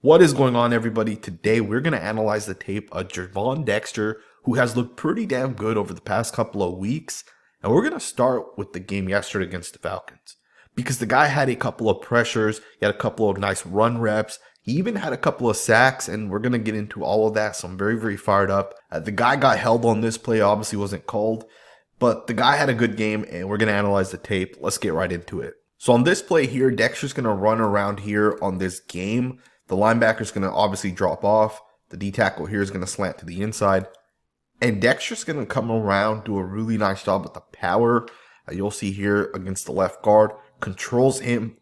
What is going on, everybody? Today we're going to analyze the tape of Gervon Dexter, who has looked pretty damn good over the past couple of weeks. And we're going to start with the game yesterday against the Falcons, because the guy had a couple of pressures, he had a couple of nice run reps, he even had a couple of sacks, and we're going to get into all of that. So I'm very, very fired up. The guy got held on this play, obviously wasn't called, but the guy had a good game, and we're going to analyze the tape. Let's get right into it. So on this play here, Dexter's going to run around here on this game. The linebacker's going to obviously drop off. The D tackle here is going to slant to the inside. And Dexter's going to come around, do a really nice job with the power. You'll see here against the left guard. Controls him,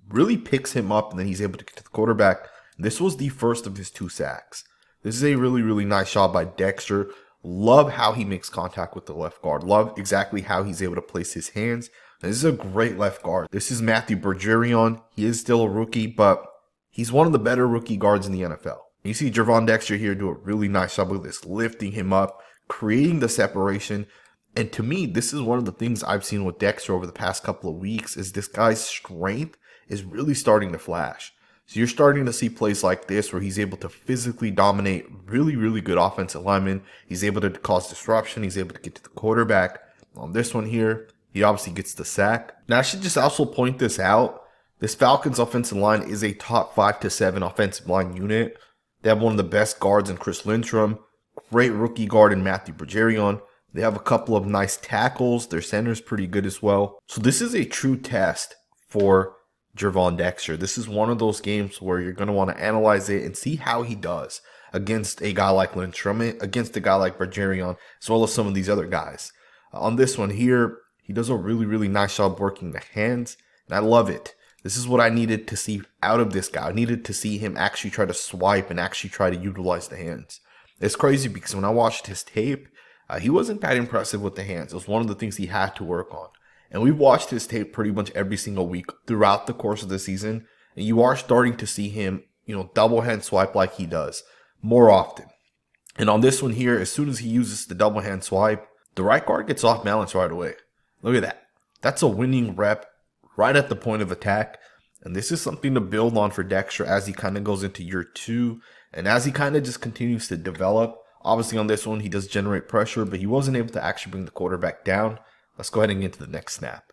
really picks him up, and then he's able to get to the quarterback. This was the first of his 2 sacks. This is a really, really nice job by Dexter. Love how he makes contact with the left guard. Love exactly how he's able to place his hands. This is a great left guard. This is Matthew Bergeron. He is still a rookie, but he's one of the better rookie guards in the NFL. You see Gervon Dexter here do a really nice job with this, lifting him up, creating the separation. And to me, this is one of the things I've seen with Dexter over the past couple of weeks is this guy's strength is really starting to flash. So you're starting to see plays like this where he's able to physically dominate really, really good offensive linemen. He's able to cause disruption. He's able to get to the quarterback. On this one here, he obviously gets the sack. Now, I should just also point this out. This Falcons offensive line is a top 5 to 7 offensive line unit. They have one of the best guards in Chris Lindstrom. Great rookie guard in Matthew Bergeron. They have a couple of nice tackles. Their center's pretty good as well. So this is a true test for Gervon Dexter. This is one of those games where you're going to want to analyze it and see how he does against a guy like Lindstrom, against a guy like Bergeron, as well as some of these other guys. On this one here, he does a really, really nice job working the hands, and I love it. This is what I needed to see out of this guy. I needed to see him actually try to swipe and actually try to utilize the hands. It's crazy because when I watched his tape, he wasn't that impressive with the hands. It was one of the things he had to work on. And we've watched his tape pretty much every single week throughout the course of the season. And you are starting to see him, double hand swipe like he does more often. And on this one here, as soon as he uses the double hand swipe, the right guard gets off balance right away. Look at that. That's a winning rep right at the point of attack. And this is something to build on for Dexter as he kind of goes into year 2. And as he kind of just continues to develop. Obviously on this one, he does generate pressure, but he wasn't able to actually bring the quarterback down. Let's go ahead and get to the next snap.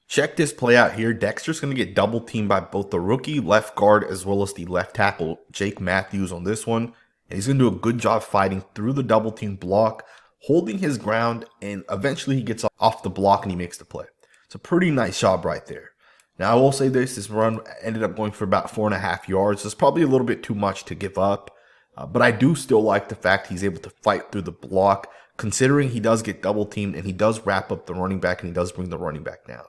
Check this play out here. Dexter's going to get double teamed by both the rookie left guard as well as the left tackle, Jake Matthews, on this one. And he's going to do a good job fighting through the double team block, holding his ground, and eventually he gets off the block and he makes the play. It's a pretty nice job right there. Now, I will say this run ended up going for about 4.5 yards. It's probably a little bit too much to give up. But I do still like the fact he's able to fight through the block, considering he does get double teamed and he does wrap up the running back and he does bring the running back down.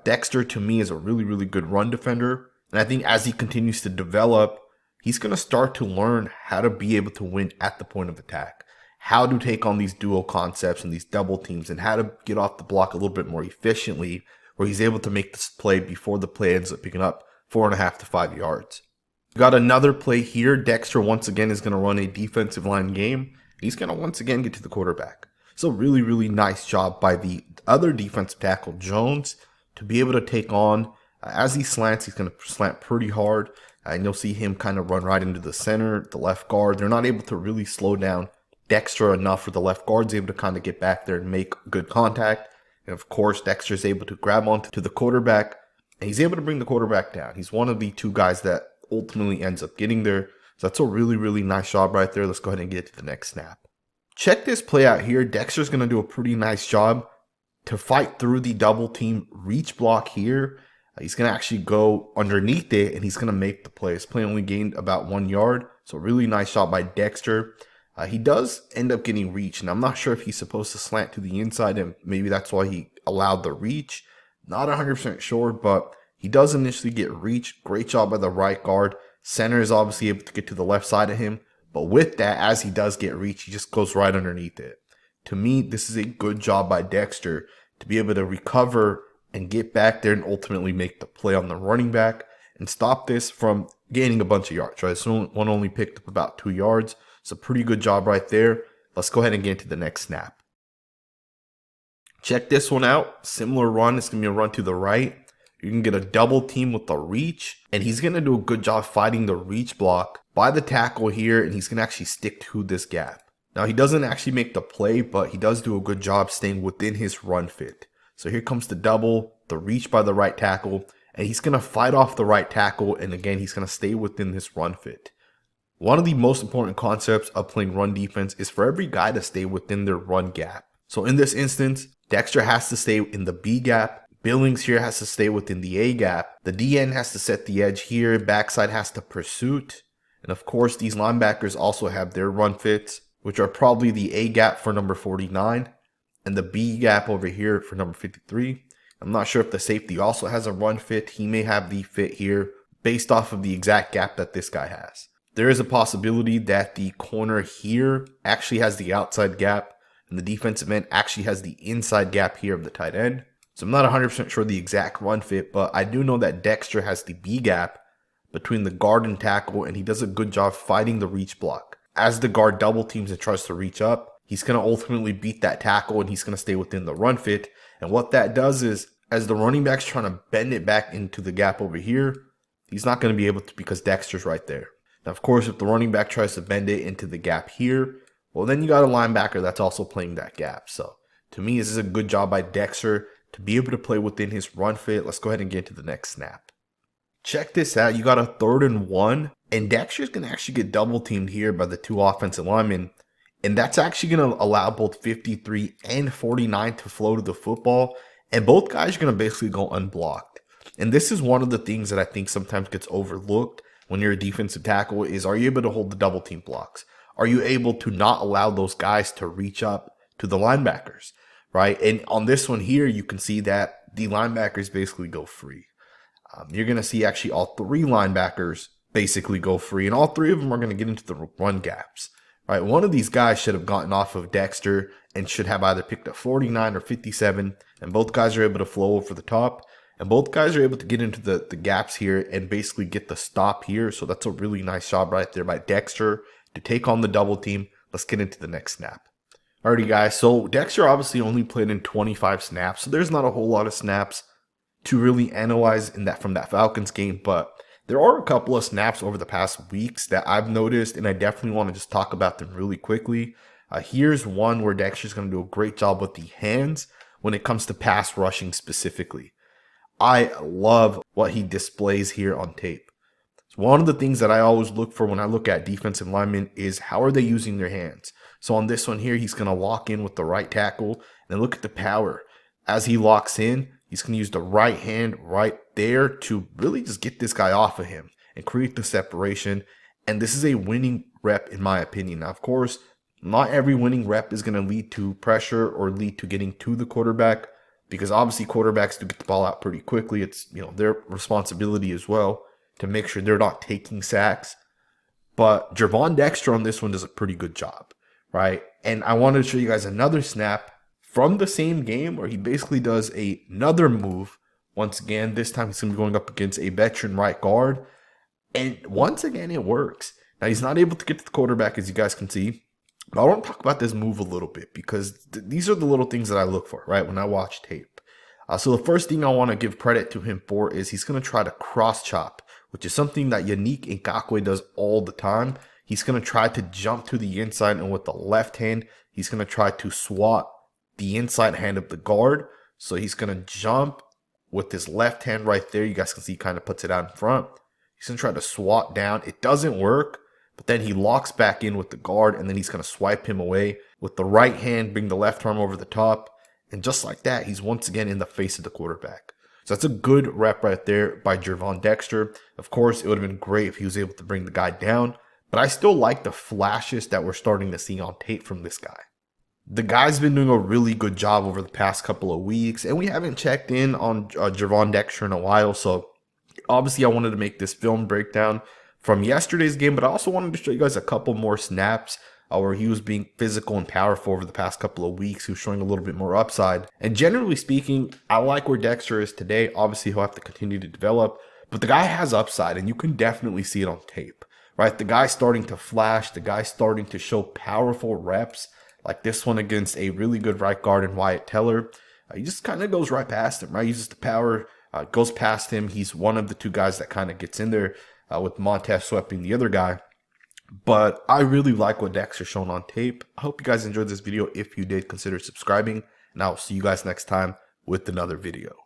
Dexter, to me, is a really, really good run defender. And I think as he continues to develop, he's going to start to learn how to be able to win at the point of attack, how to take on these duo concepts and these double teams, and how to get off the block a little bit more efficiently, where he's able to make this play before the play ends up picking up 4.5 to 5 yards. We got another play here. Dexter once again is going to run a defensive line game. He's going to once again get to the quarterback. So really, really nice job by the other defensive tackle, Jones, to be able to take on. As he slants, he's going to slant pretty hard. And you'll see him kind of run right into the center, the left guard. They're not able to really slow down Dexter enough for the left guard's able to kind of get back there and make good contact. And of course, Dexter's able to grab onto the quarterback. And he's able to bring the quarterback down. He's one of the 2 guys that ultimately ends up getting there. So that's a really, really nice job right there. Let's go ahead and get to the next snap. Check this play out here. Dexter's going to do a pretty nice job to fight through the double team reach block here. He's going to actually go underneath it and he's going to make the play. His play only gained about 1 yard. So really nice job by Dexter. He does end up getting reach, and I'm not sure if he's supposed to slant to the inside and maybe that's why he allowed the reach. Not 100% sure, but he does initially get reach. Great job by the right guard. Center is obviously able to get to the left side of him. But with that, as he does get reach, he just goes right underneath it. To me, this is a good job by Dexter to be able to recover and get back there and ultimately make the play on the running back and stop this from gaining a bunch of yards. Right, so one only picked up about 2 yards. It's a pretty good job right there. Let's go ahead and get to the next snap. Check this one out. Similar run. It's going to be a run to the right. You can get a double team with the reach, and he's going to do a good job fighting the reach block by the tackle here, and he's going to actually stick to this gap. Now, he doesn't actually make the play, but he does do a good job staying within his run fit. So here comes the double, the reach by the right tackle, and he's going to fight off the right tackle, and again, he's going to stay within this run fit. One of the most important concepts of playing run defense is for every guy to stay within their run gap. So in this instance, Dexter has to stay in the B gap. Billings here has to stay within the A gap. The DN has to set the edge here. Backside has to pursuit. And of course, these linebackers also have their run fits, which are probably the A gap for number 49 and the B gap over here for number 53. I'm not sure if the safety also has a run fit. He may have the fit here based off of the exact gap that this guy has. There is a possibility that the corner here actually has the outside gap and the defensive end actually has the inside gap here of the tight end. So I'm not 100% sure the exact run fit, but I do know that Dexter has the B gap between the guard and tackle, and he does a good job fighting the reach block. As the guard double teams and tries to reach up, he's going to ultimately beat that tackle, and he's going to stay within the run fit. And what that does is, as the running back's trying to bend it back into the gap over here, he's not going to be able to because Dexter's right there. Now, of course, if the running back tries to bend it into the gap here, well, then you got a linebacker that's also playing that gap. So to me, this is a good job by Dexter to be able to play within his run fit. Let's go ahead and get to the next snap. Check this out. You got a 3rd and 1, and Dexter's going to actually get double teamed here by the 2 offensive linemen. And that's actually going to allow both 53 and 49 to flow to the football. And both guys are going to basically go unblocked. And this is one of the things that I think sometimes gets overlooked when you're a defensive tackle is, are you able to hold the double team blocks? Are you able to not allow those guys to reach up to the linebackers, right? And on this one here, you can see that the linebackers basically go free. You're going to see actually all 3 linebackers basically go free, and all 3 of them are going to get into the run gaps, right? One of these guys should have gotten off of Dexter and should have either picked up 49 or 57, and both guys are able to flow over the top, and both guys are able to get into the gaps here and basically get the stop here. So that's a really nice job right there by Dexter to take on the double team. Let's get into the next snap. Alrighty, guys, so Dexter obviously only played in 25 snaps, so there's not a whole lot of snaps to really analyze in that from that Falcons game, but there are a couple of snaps over the past weeks that I've noticed, and I definitely want to just talk about them really quickly. Here's one where Dexter's going to do a great job with the hands when it comes to pass rushing specifically. I love what he displays here on tape. So one of the things that I always look for when I look at defensive linemen is how are they using their hands? So on this one here, he's going to lock in with the right tackle, and then look at the power. As he locks in, he's going to use the right hand right there to really just get this guy off of him and create the separation. And this is a winning rep in my opinion. Now, of course, not every winning rep is going to lead to pressure or lead to getting to the quarterback, because obviously quarterbacks do get the ball out pretty quickly. It's, their responsibility as well to make sure they're not taking sacks. But Gervon Dexter on this one does a pretty good job, right? And I wanted to show you guys another snap from the same game where he basically does another move. Once again, this time he's going to be going up against a veteran right guard. And once again, it works. Now, he's not able to get to the quarterback, as you guys can see. But I want to talk about this move a little bit because these are the little things that I look for, right, when I watch tape. So the first thing I want to give credit to him for is he's going to try to cross chop, which is something that Yannick Ngakoue does all the time. He's going to try to jump to the inside, and with the left hand, he's going to try to swat the inside hand of the guard. So he's going to jump with his left hand right there. You guys can see he kind of puts it out in front. He's going to try to swat down. It doesn't work, but then he locks back in with the guard, and then he's going to swipe him away with the right hand, bring the left arm over the top. And just like that, he's once again in the face of the quarterback. So that's a good rep right there by Gervon Dexter. Of course, it would have been great if he was able to bring the guy down, but I still like the flashes that we're starting to see on tape from this guy. The guy's been doing a really good job over the past couple of weeks, and we haven't checked in on Gervon Dexter in a while, so obviously I wanted to make this film breakdown from yesterday's game, but I also wanted to show you guys a couple more snaps where he was being physical and powerful over the past couple of weeks. He was showing a little bit more upside, and generally speaking, I like where Dexter is today. Obviously, he'll have to continue to develop, but the guy has upside, and you can definitely see it on tape, right? The guy's starting to flash, the guy's starting to show powerful reps, like this one against a really good right guard in Wyatt Teller. He just kind of goes right past him, right? Uses the power Goes past him. He's one of the two guys that kind of gets in there with Montez sweeping the other guy. But I really like what Dexter's shown on tape. I hope you guys enjoyed this video. If you did, consider subscribing. And I'll see you guys next time with another video.